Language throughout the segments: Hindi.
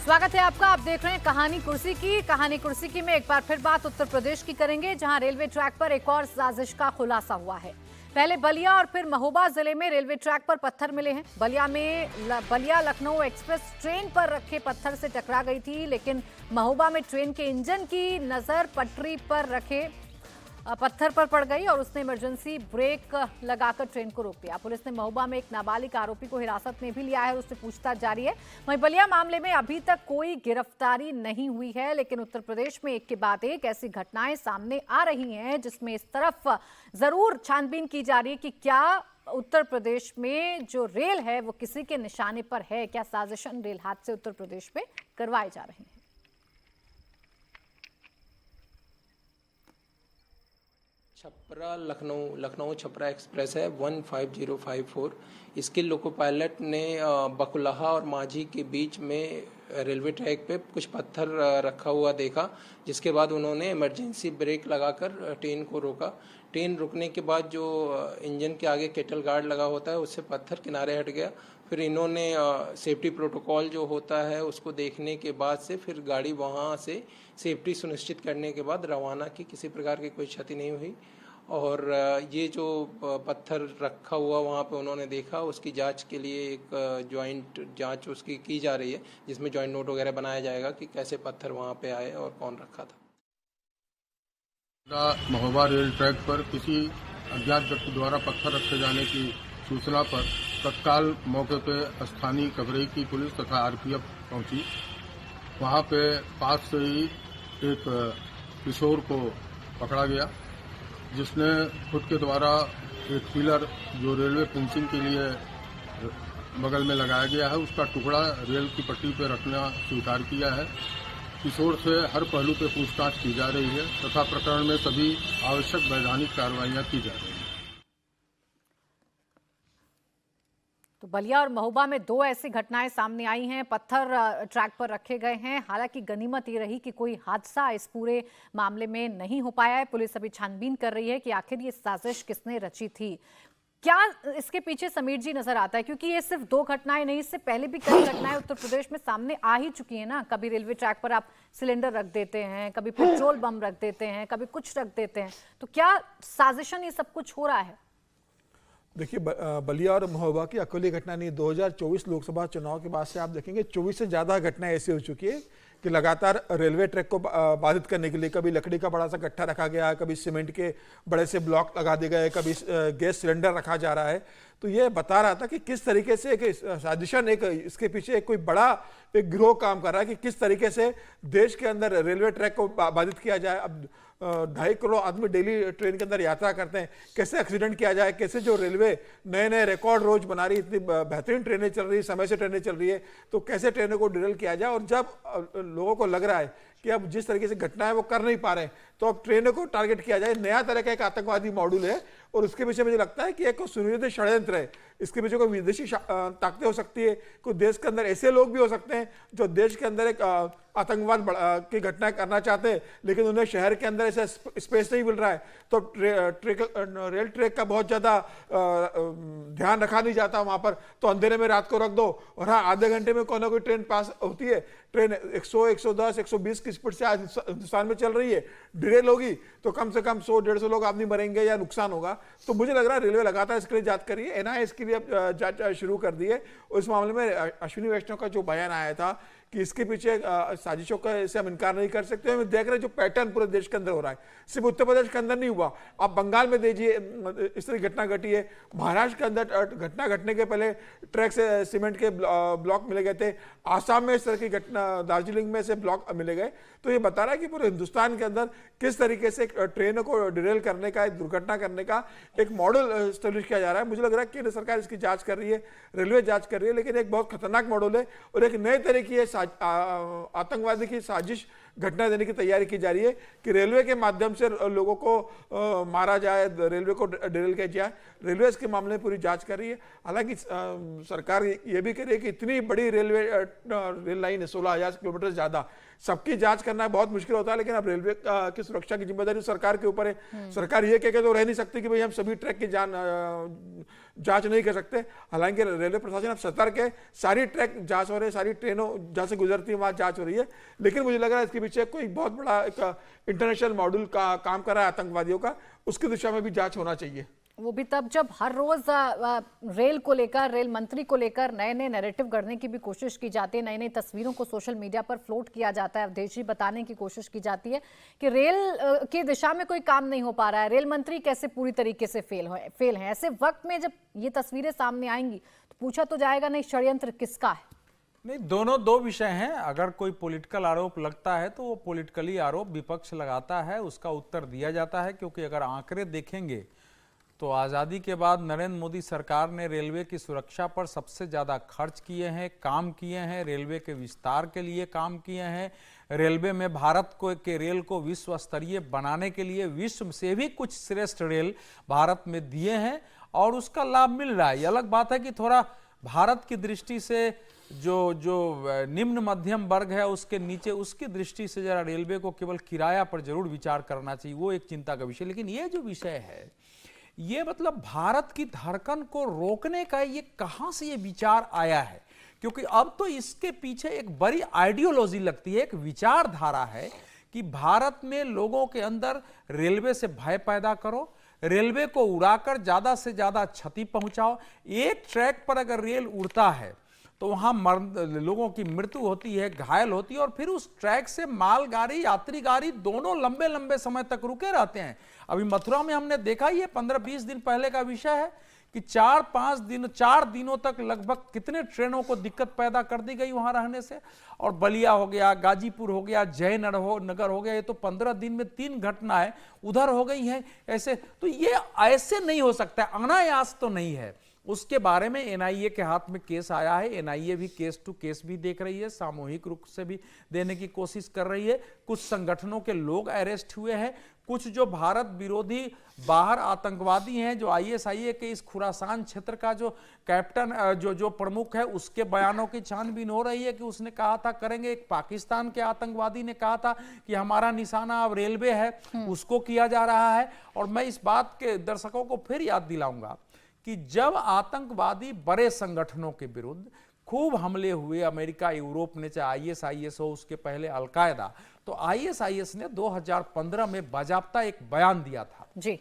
स्वागत है आपका। आप देख रहे हैं कहानी कुर्सी की में एक बार फिर बात उत्तर प्रदेश की करेंगे, जहां रेलवे ट्रैक पर एक और साजिश का खुलासा हुआ है। पहले बलिया और फिर महोबा जिले में रेलवे ट्रैक पर पत्थर मिले हैं। बलिया लखनऊ एक्सप्रेस ट्रेन पर रखे पत्थर से टकरा गई थी, लेकिन महोबा में ट्रेन के इंजन की नजर पटरी पर रखे पत्थर पर पड़ गई और उसने इमरजेंसी ब्रेक लगाकर ट्रेन को रोक दिया। पुलिस ने महोबा में एक नाबालिग आरोपी को हिरासत में भी लिया है, उससे पूछताछ जारी है। वहीं बलिया मामले में अभी तक कोई गिरफ्तारी नहीं हुई है, लेकिन उत्तर प्रदेश में एक के बाद एक ऐसी घटनाएं सामने आ रही हैं, जिसमें इस तरफ जरूर छानबीन की जा रही है कि क्या उत्तर प्रदेश में जो रेल है वो किसी के निशाने पर है, क्या साजिशन रेल हादसे उत्तर प्रदेश में करवाए जा रहे हैं। छपरा लखनऊ छपरा एक्सप्रेस है 15054। इसके लोको पायलट ने बकुलाहा और माझी के बीच में रेलवे ट्रैक पे कुछ पत्थर रखा हुआ देखा, जिसके बाद उन्होंने इमरजेंसी ब्रेक लगाकर ट्रेन को रोका। ट्रेन रुकने के बाद जो इंजन के आगे केटल गार्ड लगा होता है उससे पत्थर किनारे हट गया। फिर इन्होंने सेफ्टी प्रोटोकॉल जो होता है उसको देखने के बाद से फिर गाड़ी वहाँ से सेफ्टी सुनिश्चित करने के बाद रवाना की। किसी प्रकार की कोई क्षति नहीं हुई। और ये जो पत्थर रखा हुआ वहाँ पे उन्होंने देखा, उसकी जांच के लिए एक जॉइंट जांच उसकी की जा रही है, जिसमें जॉइंट नोट वगैरह बनाया जाएगा कि कैसे पत्थर वहाँ पे आए और कौन रखा था। महोबा रेल ट्रैक पर किसी अज्ञात व्यक्ति द्वारा पत्थर रखे जाने की सूचना पर तत्काल मौके पे स्थानीय कवरई की पुलिस तथा आरपीएफ पहुंची। वहां पे पास से ही एक किशोर को पकड़ा गया, जिसने खुद के द्वारा एक पिलर जो रेलवे फेंसिंग के लिए बगल में लगाया गया है उसका टुकड़ा रेल की पट्टी पर रखना स्वीकार किया है। किशोर से हर पहलू पे पूछताछ की जा रही है तथा प्रकरण में सभी आवश्यक वैधानिक कार्रवाइयां की जा रही हैं। तो बलिया और महोबा में दो ऐसी घटनाएं सामने आई हैं, पत्थर ट्रैक पर रखे गए हैं। हालांकि गनीमत ये रही कि कोई हादसा इस पूरे मामले में नहीं हो पाया है। पुलिस अभी छानबीन कर रही है कि आखिर ये साजिश किसने रची थी। क्या इसके पीछे समीर जी नजर आता है, क्योंकि ये सिर्फ दो घटनाएं नहीं, इससे पहले भी कई घटनाएं उत्तर प्रदेश में सामने आ ही चुकी है ना। कभी रेलवे ट्रैक पर आप सिलेंडर रख देते हैं, कभी पेट्रोल बम रख देते हैं, कभी कुछ रख देते हैं। तो क्या साजिशन ये सब कुछ हो रहा है? देखिए, बलिया और महोबा की अकेली घटना नहीं, 2024 लोकसभा चुनाव के बाद से आप देखेंगे 24 से ज़्यादा घटनाएं ऐसी हो चुकी है कि लगातार रेलवे ट्रैक को बाधित करने के लिए कभी लकड़ी का बड़ा सा गट्ठा रखा गया, कभी सीमेंट के बड़े से ब्लॉक लगा दिए गए, कभी गैस सिलेंडर रखा जा रहा है। तो ये बता रहा था कि किस तरीके से एक साजिशन, एक इसके पीछे एक कोई बड़ा एक गिरोह काम कर रहा है कि किस तरीके से देश के अंदर रेलवे ट्रैक को बाधित किया जाए। अब 2.5 करोड़ आदमी डेली ट्रेन के अंदर यात्रा करते हैं, कैसे एक्सीडेंट किया जाए, कैसे जो रेलवे नए नए रिकॉर्ड रोज बना रही, इतनी बेहतरीन ट्रेनें चल रही है, समय से ट्रेनें चल रही है, तो कैसे ट्रेनों को डिरेल किया जाए। और जब लोगों को लग रहा है कि अब जिस तरीके से घटना है वो कर नहीं पा रहे हैं, तो अब ट्रेनों को टारगेट किया जाए। नया तरह का एक आतंकवादी मॉड्यूल है और उसके पीछे मुझे लगता है कि एक सुनियोजित षड्यंत्र है। इसके पीछे कोई विदेशी ताकतें हो सकती है, कोई देश के अंदर ऐसे लोग भी हो सकते हैं जो देश के अंदर एक आतंकवाद की घटना करना चाहते हैं, लेकिन उन्हें शहर के अंदर ऐसा स्पेस नहीं मिल रहा है, तो रेल ट्रैक का बहुत ज़्यादा ध्यान रखा नहीं जाता वहाँ पर, तो अंधेरे में रात को रख दो। और हाँ, आधे घंटे में कोई ना कोई ट्रेन पास होती है, ट्रेन 100, 110, 120 की स्पीड से आज हिंदुस्तान में चल रही है, डिरेल होगी तो कम से कम 100-150 लोग आदमी मरेंगे या नुकसान होगा। तो मुझे लग रहा है रेलवे लगातार इसके लिए जांच कर रही है। एनआईए इसके लिए अब जांच शुरू कर दी है। और इस मामले में अश्विनी वैष्णव का जो बयान आया था कि इसके पीछे साजिशों का से हम इनकार नहीं कर सकते। हम देख रहे हैं जो पैटर्न पूरे देश के अंदर हो रहा है, सिर्फ उत्तर प्रदेश के अंदर नहीं हुआ, आप बंगाल में देखिए इस तरह घटना घटी है। महाराष्ट्र के अंदर घटना घटने के पहले ट्रैक से सीमेंट के ब्लॉक मिले गए थे, आसाम में इस तरह की घटना, दार्जिलिंग में से ब्लॉक मिले गए। तो ये बता रहा है कि पूरे हिंदुस्तान के अंदर किस तरीके से ट्रेनों को डिरेल करने का, दुर्घटना करने का एक मॉडल एस्टेब्लिश किया जा रहा है। मुझे लग रहा है कि केंद्र सरकार इसकी जांच कर रही है, रेलवे जांच कर रही है, लेकिन एक बहुत खतरनाक मॉडल है और एक नए तरह की आतंकवादी की साजिश घटना देने की तैयारी की जा रही है कि रेलवे के माध्यम से लोगों को मारा जाए, रेलवे को डिरेल किया जाए। रेलवे इसके मामले में पूरी जांच कर रही है। हालांकि सरकार ये भी कह रही है कि इतनी बड़ी रेल लाइन है, 16,000 किलोमीटर से ज्यादा, सबकी जांच करना बहुत मुश्किल होता है, लेकिन अब रेलवे की सुरक्षा की जिम्मेदारी सरकार के ऊपर है। सरकार ये कह के तो रह नहीं सकती कि भाई हम सभी ट्रैक की जांच नहीं कर सकते। हालांकि रेलवे प्रशासन अब सतर्क है, सारी ट्रैक जांच हो रही है, सारी ट्रेनों जहां से गुजरती है वहां जांच हो रही है। लेकिन मुझे लग रहा है इसके पीछे कोई बहुत बड़ा एक इंटरनेशनल मॉड्यूल का काम कर रहा है आतंकवादियों का, उसकी दिशा में भी जांच होना चाहिए। वो भी तब जब हर रोज रेल को लेकर, रेल मंत्री को लेकर नए नए नैरेटिव गढ़ने की भी कोशिश की जाती है, नई नई तस्वीरों को सोशल मीडिया पर फ्लोट किया जाता है, देशी बताने की कोशिश की जाती है कि रेल की दिशा में कोई काम नहीं हो पा रहा है, रेल मंत्री कैसे पूरी तरीके से फेल हैं। ऐसे वक्त में जब ये तस्वीरें सामने आएंगी तो पूछा तो जाएगा नहीं षड्यंत्र किसका है। नहीं, दोनों दो विषय हैं। अगर कोई पॉलिटिकल आरोप लगता है तो वो पॉलिटिकली आरोप विपक्ष लगाता है, उसका उत्तर दिया जाता है। क्योंकि अगर आंकड़े देखेंगे तो आज़ादी के बाद नरेंद्र मोदी सरकार ने रेलवे की सुरक्षा पर सबसे ज़्यादा खर्च किए हैं, काम किए हैं, रेलवे के विस्तार के लिए काम किए हैं, रेलवे में भारत के रेल को विश्व स्तरीय बनाने के लिए विश्व से भी कुछ श्रेष्ठ रेल भारत में दिए हैं और उसका लाभ मिल रहा है। ये अलग बात है कि थोड़ा भारत की दृष्टि से जो निम्न मध्यम वर्ग है उसके नीचे, उसकी दृष्टि से जरा रेलवे को केवल किराया पर जरूर विचार करना चाहिए, वो एक चिंता का विषय। लेकिन ये जो विषय है, ये मतलब भारत की धड़कन को रोकने का ये कहां से ये विचार आया है? क्योंकि अब तो इसके पीछे एक बड़ी आइडियोलॉजी लगती है, एक विचारधारा है कि भारत में लोगों के अंदर रेलवे से भय पैदा करो, रेलवे को उड़ाकर ज्यादा से ज्यादा क्षति पहुंचाओ। एक ट्रैक पर अगर रेल उड़ता है तो वहां लोगों की मृत्यु होती है, घायल होती है, और फिर उस ट्रैक से मालगाड़ी, यात्री गाड़ी दोनों लंबे लंबे समय तक रुके रहते हैं। अभी मथुरा में हमने देखा, ये 15-20 दिन पहले का विषय है कि 4 दिनों तक लगभग कितने ट्रेनों को दिक्कत पैदा कर दी गई वहां रहने से। और बलिया हो गया, गाजीपुर हो गया, जयनगर हो गया, ये तो 15 दिन में 3 घटनाएं उधर हो गई हैं। ऐसे तो ये ऐसे नहीं हो सकता, अनायास तो नहीं है। उसके बारे में एनआईए के हाथ में केस आया है, एनआईए भी केस टू केस भी देख रही है, सामूहिक रूप से भी देने की कोशिश कर रही है। कुछ संगठनों के लोग अरेस्ट हुए हैं, कुछ जो भारत विरोधी बाहर आतंकवादी हैं, जो आईएसआईए के इस खुरासान क्षेत्र का जो कैप्टन जो प्रमुख है, उसके बयानों की छानबीन हो रही है कि उसने कहा था करेंगे। एक पाकिस्तान के आतंकवादी ने कहा था कि हमारा निशाना अब रेलवे है, उसको किया जा रहा है। और मैं इस बात के दर्शकों को फिर याद दिलाऊंगा कि जब आतंकवादी बड़े संगठनों के विरुद्ध खूब हमले हुए, अमेरिका, यूरोप ने, चाहे आईएसआईएस हो, उसके पहले अलकायदा, तो आईएसआईएस ने 2015 में बाजाबता एक बयान दिया था जी।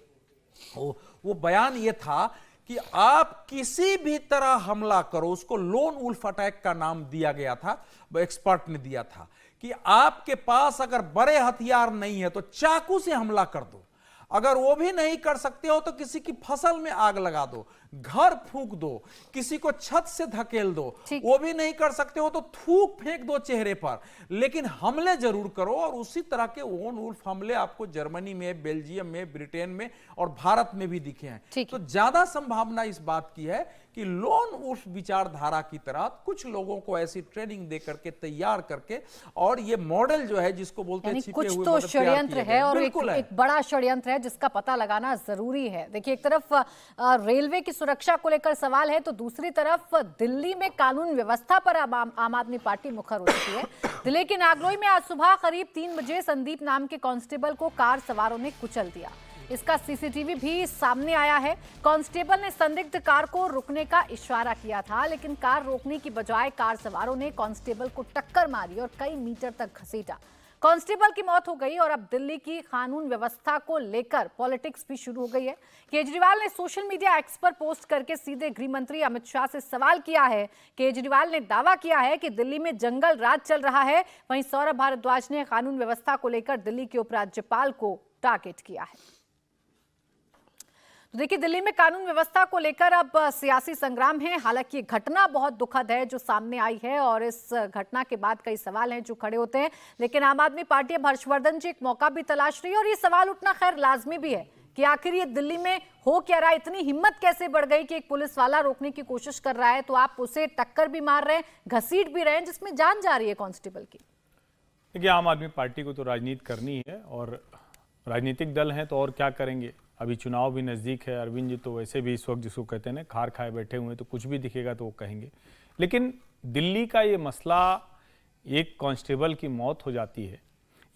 वो बयान ये था कि आप किसी भी तरह हमला करो, उसको लोन वुल्फ अटैक का नाम दिया गया था, एक्सपर्ट ने दिया था कि आपके पास अगर बड़े हथियार नहीं है तो चाकू से हमला कर दो, अगर वो भी नहीं कर सकते हो तो किसी की फसल में आग लगा दो, घर फूंक दो, किसी को छत से धकेल दो, वो भी नहीं कर सकते हो तो थूक फेंक दो चेहरे पर, लेकिन हमले जरूर करो। और उसी तरह के लोन वुल्फ हमले आपको जर्मनी में, बेल्जियम में, ब्रिटेन में और भारत में भी दिखे हैं। तो ज्यादा संभावना इस बात की है कि लोन वुल्फ विचारधारा की तरह कुछ लोगों को ऐसी ट्रेनिंग दे करके, तैयार करके, और ये मॉडल जो है जिसको बोलते हैं कुछ तो षड्यंत्र है, और एक बड़ा षड्यंत्र है जिसका पता लगाना जरूरी है। देखिए, एक तरफ रेलवे की सुरक्षा को लेकर सवाल है तो दूसरी तरफ दिल्ली में कानून व्यवस्था पर आम आदमी पार्टी मुखर हो चुकी है। दिल्ली के नागलोई में आज सुबह करीब 3 बजे संदीप नाम के कांस्टेबल को कार सवारों ने कुचल दिया। इसका सीसीटीवी भी सामने आया है। कांस्टेबल ने संदिग्ध कार को रुकने का इशारा किया था, लेकिन कार रोकने की बजाय कार सवारों ने कांस्टेबल को टक्कर मारी और कई मीटर तक घसीटा। कांस्टेबल की मौत हो गई और अब दिल्ली की कानून व्यवस्था को लेकर पॉलिटिक्स भी शुरू हो गई है। केजरीवाल ने सोशल मीडिया एक्स पर पोस्ट करके सीधे गृह मंत्री अमित शाह से सवाल किया है। केजरीवाल ने दावा किया है कि दिल्ली में जंगल राज चल रहा है। वहीं सौरभ भारद्वाज ने कानून व्यवस्था को लेकर दिल्ली के उपराज्यपाल को टारगेट किया है। तो देखिए, दिल्ली में कानून व्यवस्था को लेकर अब सियासी संग्राम है। हालांकि घटना बहुत दुखद है जो सामने आई है, और इस घटना के बाद कई सवाल हैं जो खड़े होते हैं। लेकिन आम आदमी पार्टी अब हर्षवर्धन जी एक मौका भी तलाश रही है, और ये सवाल उठना खैर लाजमी भी है कि आखिर ये दिल्ली में हो क्या रहा है। इतनी हिम्मत कैसे बढ़ गई कि एक पुलिस वाला रोकने की कोशिश कर रहा है, तो आप उसे टक्कर भी मार रहे हैं, घसीट भी रहे हैं, जिसमें जान जा रही है कांस्टेबल की। नहीं, देखिए, कानून व्यवस्था को लेकर जो भी है, वो तो एक बहुत बड़ा सवाल है। और ये सवाल उठना खैर लाजमी भी है कि आखिर ये दिल्ली में हो क्या रहा है। इतनी हिम्मत कैसे बढ़ गई कि एक पुलिस वाला रोकने की कोशिश कर रहा है, तो आप उसे टक्कर भी मार रहे हैं, जिसमें जान जा रही है कांस्टेबल की। देखिए, आम आदमी पार्टी को तो राजनीति करनी है और राजनीतिक दल हैं तो और क्या करेंगे। अभी चुनाव भी नज़दीक है। अरविंद जी तो वैसे भी इस वक्त जिसको कहते हैं ना खार खाए बैठे हुए हैं, तो कुछ भी दिखेगा तो वो कहेंगे। लेकिन दिल्ली का ये मसला, एक कांस्टेबल की मौत हो जाती है,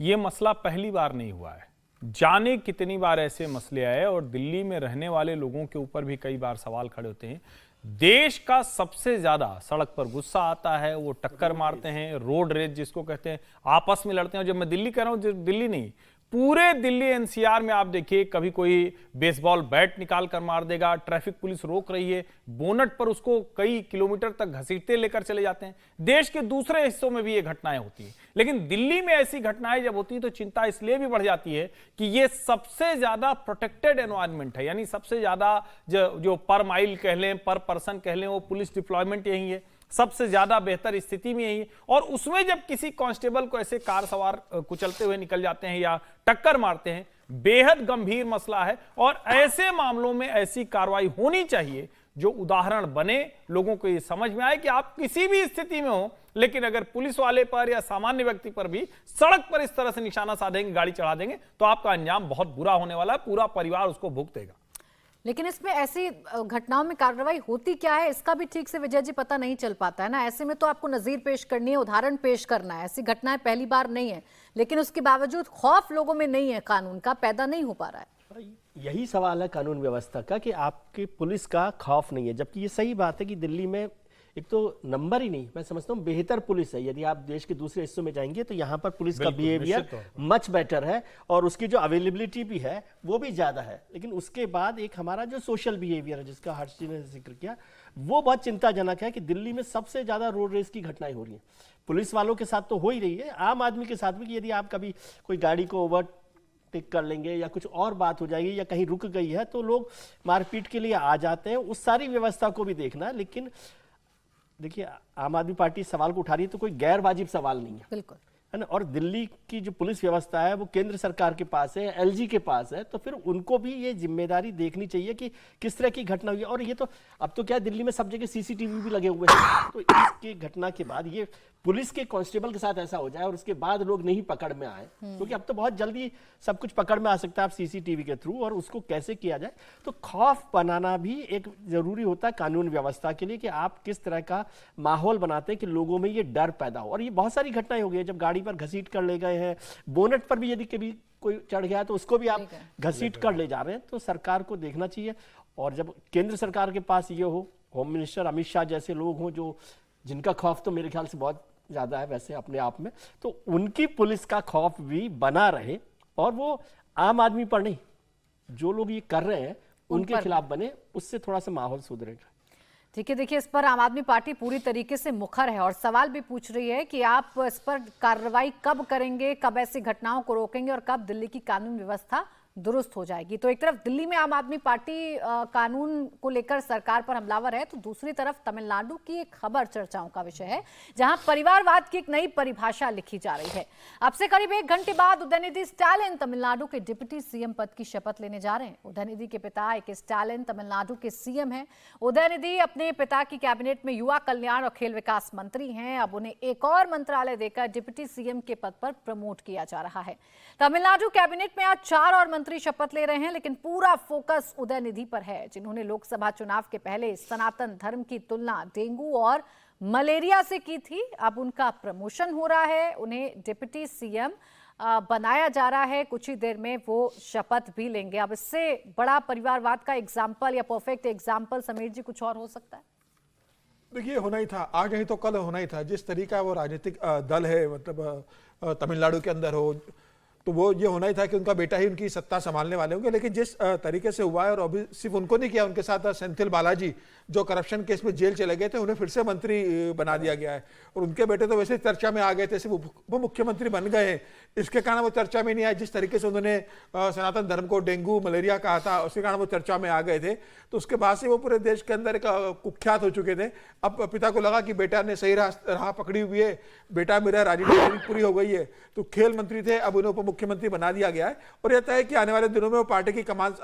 ये मसला पहली बार नहीं हुआ है। जाने कितनी बार ऐसे मसले आए और दिल्ली में रहने वाले लोगों के ऊपर भी कई बार सवाल खड़े होते हैं। देश का सबसे ज्यादा सड़क पर गुस्सा आता है, वो टक्कर मारते हैं, रोड रेज जिसको कहते हैं, आपस में लड़ते हैं। और जब मैं दिल्ली कह रहा हूं, दिल्ली नहीं, पूरे दिल्ली एनसीआर में आप देखिए, कभी कोई बेसबॉल बैट निकाल कर मार देगा, ट्रैफिक पुलिस रोक रही है, बोनट पर उसको कई किलोमीटर तक घसीटते लेकर चले जाते हैं। देश के दूसरे हिस्सों में भी ये घटनाएं होती हैं, लेकिन दिल्ली में ऐसी घटनाएं जब होती हैं तो चिंता इसलिए भी बढ़ जाती है कि ये सबसे ज्यादा प्रोटेक्टेड एनवायरनमेंट है। यानी सबसे ज्यादा जो पर माइल कह लें, पर पर्सन कह लें, वो पुलिस डिप्लॉयमेंट यही है, सबसे ज्यादा बेहतर स्थिति में यही है। और उसमें जब किसी कांस्टेबल को ऐसे कार सवार कुचलते हुए निकल जाते हैं या टक्कर मारते हैं, बेहद गंभीर मसला है। और ऐसे मामलों में ऐसी कार्रवाई होनी चाहिए जो उदाहरण बने, लोगों को ये समझ में आए कि आप किसी भी स्थिति में हो, लेकिन अगर पुलिस वाले पर या सामान्य व्यक्ति पर भी सड़क पर इस तरह से निशाना साधेंगे, गाड़ी चढ़ा देंगे, तो आपका अंजाम बहुत बुरा होने वाला है, पूरा परिवार उसको भुगतेगा। लेकिन इसमें ऐसी घटनाओं में कार्रवाई होती क्या है, इसका भी ठीक से विजय जी पता नहीं चल पाता है ना। ऐसे में तो आपको नजीर पेश करनी है, उदाहरण पेश करना है। ऐसी घटनाएं पहली बार नहीं है, लेकिन उसके बावजूद खौफ लोगों में नहीं है, कानून का पैदा नहीं हो पा रहा है। यही सवाल है कानून व्यवस्था का कि आपकी पुलिस का खौफ नहीं है। जबकि ये सही बात है कि दिल्ली में एक तो नंबर ही नहीं, मैं समझता हूँ बेहतर पुलिस है। यदि आप देश के दूसरे हिस्सों में जाएंगे तो यहाँ पर पुलिस का बिहेवियर मच बेटर है और उसकी जो अवेलेबिलिटी भी है वो भी ज्यादा है। लेकिन उसके बाद एक हमारा जो सोशल बिहेवियर है, जिसका हर्ष जी ने जिक्र किया, वो बहुत चिंताजनक है कि दिल्ली में सबसे ज्यादा रोड रेस की घटनाएं हो रही है। पुलिस वालों के साथ तो हो ही रही है, आम आदमी के साथ भी। कि यदि आप कभी कोई गाड़ी को ओवरटेक कर लेंगे या कुछ और बात हो जाएगी या कहीं रुक गई है तो लोग मारपीट के लिए आ जाते हैं। उस सारी व्यवस्था को भी देखना। लेकिन देखिए, आम आदमी पार्टी सवाल को उठा रही है तो कोई गैर वाजिब सवाल नहीं है, बिल्कुल, है ना। और दिल्ली की जो पुलिस व्यवस्था है वो केंद्र सरकार के पास है, एलजी के पास है, तो फिर उनको भी ये जिम्मेदारी देखनी चाहिए कि किस तरह की घटना हुई है। और ये तो अब तो क्या है, दिल्ली में सब जगह सीसीटीवी भी लगे हुए हैं। तो इसकी घटना के बाद ये पुलिस के कांस्टेबल के साथ ऐसा हो जाए और उसके बाद लोग नहीं पकड़ में आए, क्योंकि अब तो बहुत जल्दी सब कुछ पकड़ में आ सकता है आप सीसीटीवी के थ्रू, और उसको कैसे किया जाए। तो खौफ बनाना भी एक जरूरी होता है कानून व्यवस्था के लिए कि आप किस तरह का माहौल बनाते हैं कि लोगों में ये डर पैदा हो। और ये बहुत सारी घटनाएं हो गई है, जब गाड़ी पर घसीट कर ले गए हैं, बोनट पर भी यदि कभी कोई चढ़ गया तो उसको भी आप घसीट कर ले जा रहे हैं। तो सरकार को देखना चाहिए। और जब केंद्र सरकार के पास ये हो, होम मिनिस्टर अमित शाह जैसे लोग हों जो जिनका खौफ तो मेरे ख्याल से बहुत ज्यादा है वैसे अपने आप में, तो उनकी पुलिस का खौफ भी बना रहे और वो आम आदमी पर नहीं, जो लोग ये कर रहे हैं उनके खिलाफ बने, उससे थोड़ा सा माहौल सुधरेगा। ठीक है, देखिए, इस पर आम आदमी पार्टी पूरी तरीके से मुखर है और सवाल भी पूछ रही है कि आप इस पर कार्रवाई कब करेंगे, कब ऐसी घटनाओं को रोकेंगे और कब दिल्ली की कानून व्यवस्था दुरुस्त हो जाएगी। तो एक तरफ दिल्ली में आम आदमी पार्टी कानून को लेकर सरकार पर हमलावर है, तो दूसरी तरफ तमिलनाडु की एक खबर चर्चाओं का विषय है, जहां परिवारवाद की एक नई परिभाषा लिखी जा रही है। अब से करीब 1 घंटे बाद उदयनिधि स्टालिन तमिलनाडु के डिप्टी सीएम पद की शपथ लेने जा रहे हैं। उदयनिधि के पिता ए.के. स्टालिन तमिलनाडु के सीएम हैं। उदयनिधि अपने पिता की कैबिनेट में युवा कल्याण और खेल विकास मंत्री हैं। अब उन्हें एक और मंत्रालय देकर डिप्टी सीएम के पद पर प्रमोट किया जा रहा है। तमिलनाडु कैबिनेट में आज 4 और मंत्री शपथ ले रहे हैं, लेकिन पूरा फोकस उदयनिधि पर है, जिन्होंने लोकसभा चुनाव के पहले सनातन धर्म की तुलना डेंगू और मलेरिया से की थी। अब उनका प्रमोशन हो रहा है, उन्हें डिप्टी सीएम बनाया जा रहा है। कुछ ही देर में वो शपथ भी लेंगे। अब इससे बड़ा परिवारवाद का एग्जाम्पल या परफेक्ट एग्जाम्पल समीर जी कुछ और हो सकता है? देखिए, होना ही था, आज नहीं तो कल होना ही था। जिस तरीका वो राजनीतिक दल है, मतलब तमिलनाडु के अंदर हो, तो वो ये होना ही था कि उनका बेटा ही उनकी सत्ता संभालने वाले होंगे। लेकिन जिस तरीके से हुआ है, और अभी सिर्फ उनको नहीं किया, उनके साथ सेंथिल बालाजी जो करप्शन केस में जेल चले गए थे, उन्हें फिर से मंत्री बना दिया गया है। और उनके बेटे तो वैसे चर्चा में आ गए थे, सिर्फ वो मुख्यमंत्री बन गए हैं, इसके कारण वो चर्चा में नहीं आए। जिस तरीके से उन्होंने सनातन धर्म को डेंगू मलेरिया कहा था, उसके कारण वो चर्चा में आ गए थे। तो उसके बाद से वो पूरे देश के अंदर एक कुख्यात हो चुके थे। अब पिता को लगा कि बेटा ने सही राह पकड़ी हुई है, बेटा मेरा राजनीति पूरी हो गई है, तो खेल मंत्री थे, अब उन्हें उप मुख्यमंत्री बना दिया गया है। और यह तय है कि आने वाले दिनों में वो पार्टी की कमान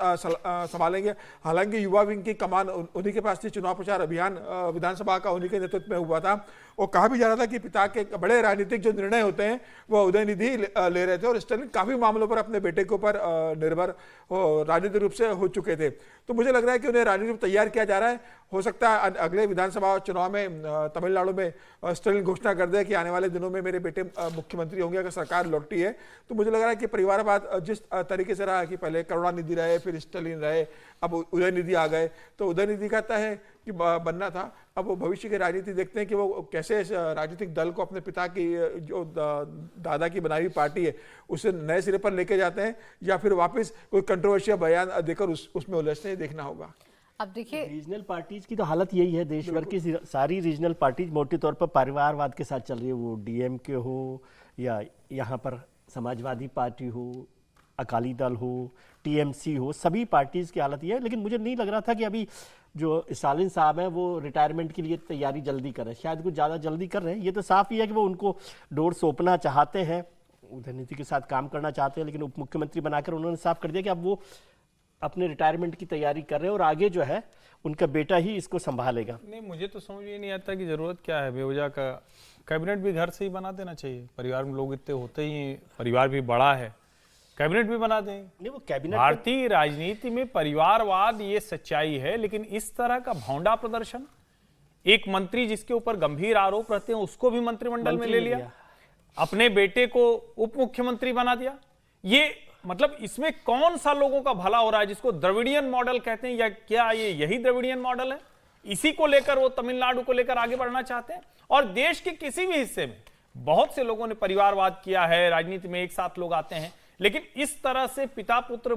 संभालेंगे। हालांकि युवा विंग की कमान उन्हीं के पास थी, चुनाव प्रचार अभियान विधानसभा का उन्हीं के नेतृत्व में हुआ था। और कहा भी जा रहा था कि पिता के बड़े राजनीतिक जो निर्णय होते हैं वो उदयनिधि ले रहे थे, और स्टर्लिंग काफी मामलों पर अपने बेटे के ऊपर निर्भर राजनीतिक रूप से हो चुके थे। तो मुझे लग रहा है कि उन्हें राजनीतिक रूप तैयार किया जा रहा है। हो सकता है अगले विधानसभा चुनाव में तमिलनाडु में स्टर्लिंग घोषणा कर दे कि आने वाले दिनों में मेरे बेटे मुख्यमंत्री होंगे अगर सरकार लौटती है। तो मुझे लग रहा है कि परिवारवाद जिस तरीके से रहा कि पहले करुणानिधि रहे, फिर स्टर्लिंग रहे, अब उदयनिधि आ गए, तो उदयनिधि कहता है कि बनना था। अब वो भविष्य की राजनीति देखते हैं कि वो कैसे इस राजनीतिक दल को अपने पिता की जो दादा की बनाई हुई पार्टी है उसे नए सिरे पर लेके जाते हैं, या फिर वापस कोई कंट्रोवर्शियल बयान देकर उसमें उलझते हैं, देखना होगा। अब देखिए, रीजनल पार्टीज की तो हालत यही है, देश भर की सारी रीजनल पार्टीज मोटे तौर पर परिवारवाद के साथ चल रही है। वो डीएमके हो या यहाँ पर समाजवादी पार्टी हो, अकाली दल हो, टीएमसी हो, सभी पार्टीज की हालत ये है। लेकिन मुझे नहीं लग रहा था कि अभी जो स्टालिन साहब हैं वो रिटायरमेंट के लिए तैयारी जल्दी कर रहे हैं, शायद कुछ ज़्यादा जल्दी कर रहे हैं। ये तो साफ ही है कि वो उनको डोर सौंपना चाहते हैं, उदयनिधि के साथ काम करना चाहते हैं, लेकिन उप मुख्यमंत्री बनाकर उन्होंने साफ कर दिया कि अब वो अपने रिटायरमेंट की तैयारी कर रहे हैं और आगे जो है उनका बेटा ही इसको संभालेगा। नहीं, मुझे तो समझ में नहीं आता कि जरूरत क्या है बेवजह का। कैबिनेट भी घर से ही बना देना चाहिए, परिवार में लोग इतने होते ही, परिवार भी बड़ा है, कैबिनेट भी बना दें। नहीं, वो कैबिनेट भारतीय राजनीति में परिवारवाद ये सच्चाई है, लेकिन इस तरह का भौंडा प्रदर्शन, एक मंत्री जिसके ऊपर गंभीर आरोप रहते हैं उसको भी मंत्रिमंडल में ले लिया, अपने बेटे को उप मुख्यमंत्री बना दिया। ये मतलब इसमें कौन सा लोगों का भला हो रहा है, जिसको द्रविडियन मॉडल कहते हैं, या क्या ये यही द्रविडियन मॉडल है? इसी को लेकर वो तमिलनाडु को लेकर आगे बढ़ना चाहते हैं। और देश के किसी भी हिस्से में बहुत से लोगों ने परिवारवाद किया है, राजनीति में एक साथ लोग आते हैं, लेकिन इस तरह से पिता पुत्र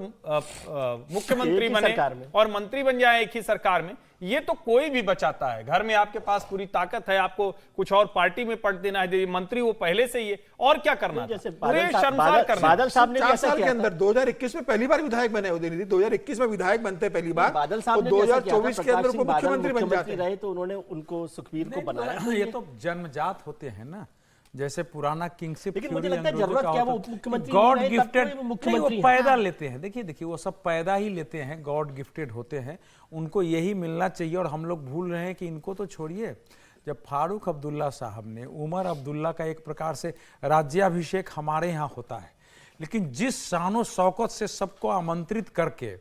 मुख्यमंत्री बने और मंत्री बन जाए एक ही सरकार में, ये तो कोई भी बचाता है। घर में आपके पास पूरी ताकत है, आपको कुछ और पार्टी में पट देना है, मंत्री वो पहले से ही है, और क्या करना है? पूरे शर्मसार करना। बादल साहब ने 4 साल के अंदर 2021 में पहली बार विधायक बने उदयनिधि, 2021 में विधायक बनते पहली बार, बादल साहब ने 2024 के अंदर मुख्यमंत्री बन जाते रहे तो उन्होंने उनको सुखबीर को बनाया। ये तो जन्मजात होते हैं ना, जैसे पुराना किंगशिप, लेकिन मुझे लगता है जरूरत क्या, वो उप मुख्यमंत्री गॉड नहीं, गिफ्टेड वो मुख्यमंत्री वो पैदा लेते हैं। देखिए वो सब पैदा ही लेते हैं, गॉड गिफ्टेड होते हैं, उनको यही मिलना चाहिए। और हम लोग भूल रहे हैं कि इनको तो छोड़िए, जब फारूक अब्दुल्ला साहब ने, उमर अब्दुल्ला का एक प्रकार से राज्याभिषेक हमारे यहाँ होता है, लेकिन जिस शानो शौकत से सबको आमंत्रित करके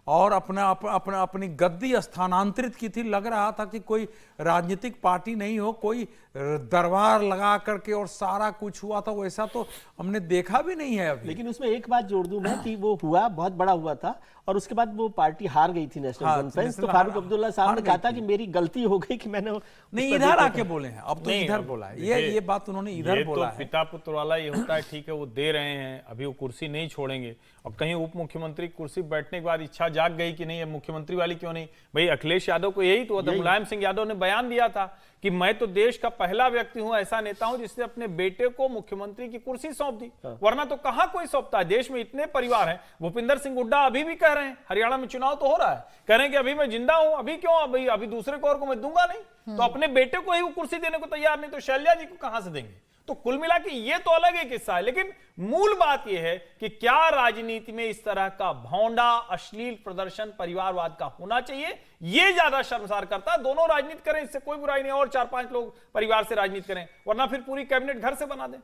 और अपनी गद्दी स्थानांतरित की थी, लग रहा था कि कोई राजनीतिक पार्टी नहीं हो, कोई दरबार लगा करके और सारा कुछ हुआ था, वैसा तो हमने देखा भी नहीं है अभी। लेकिन उसमें एक बात जोड़ दूं मैं कि वो हुआ, बहुत बड़ा हुआ था, और उसके बाद वो पार्टी हार गई थी नेशनल कॉन्फ्रेंस। तो फारूक अब्दुल्ला साहब ने कहा था कि मेरी गलती हो गई कि मैंने नहीं इधर आके बोले हैं, अब तो इधर बोला है, ये बात उन्होंने इधर बोला है। पिता पुत्र वाला ये होता है, ठीक है वो दे रहे हैं, अभी वो कुर्सी नहीं छोड़ेंगे, और कहीं उप मुख्यमंत्री कुर्सी बैठने के बाद इच्छा जाग गई कि नहीं अब मुख्यमंत्री वाली क्यों नहीं। भाई अखिलेश यादव को यही तो था, मुलायम सिंह यादव ने बयान दिया था कि मैं तो देश का पहला व्यक्ति हूं, ऐसा नेता हूं जिसने अपने बेटे को मुख्यमंत्री की कुर्सी सौंप दी, वरना तो कहां कोई सौंपता है। देश में इतने परिवार हैं, भूपिंदर सिंह हुड्डा अभी भी कह रहे हैं, हरियाणा में चुनाव तो हो रहा है, कह रहे हैं कि अभी मैं जिंदा हूं, अभी क्यों, अभी दूसरे को और को मैं दूंगा नहीं, तो अपने बेटे को ही वो कुर्सी देने को तैयार नहीं, तो शैलजा जी को कहां से देंगे। तो कुल मिला के ये तो अलग एक किस्सा है, लेकिन मूल बात यह है कि क्या राजनीति में इस तरह का भौंडा अश्लील प्रदर्शन परिवारवाद का होना चाहिए, ये ज्यादा शर्मसार करता है। दोनों राजनीति करें, इससे कोई बुराई नहीं, और 4-5 लोग परिवार से राजनीति करें, वरना फिर पूरी कैबिनेट घर से बना दें।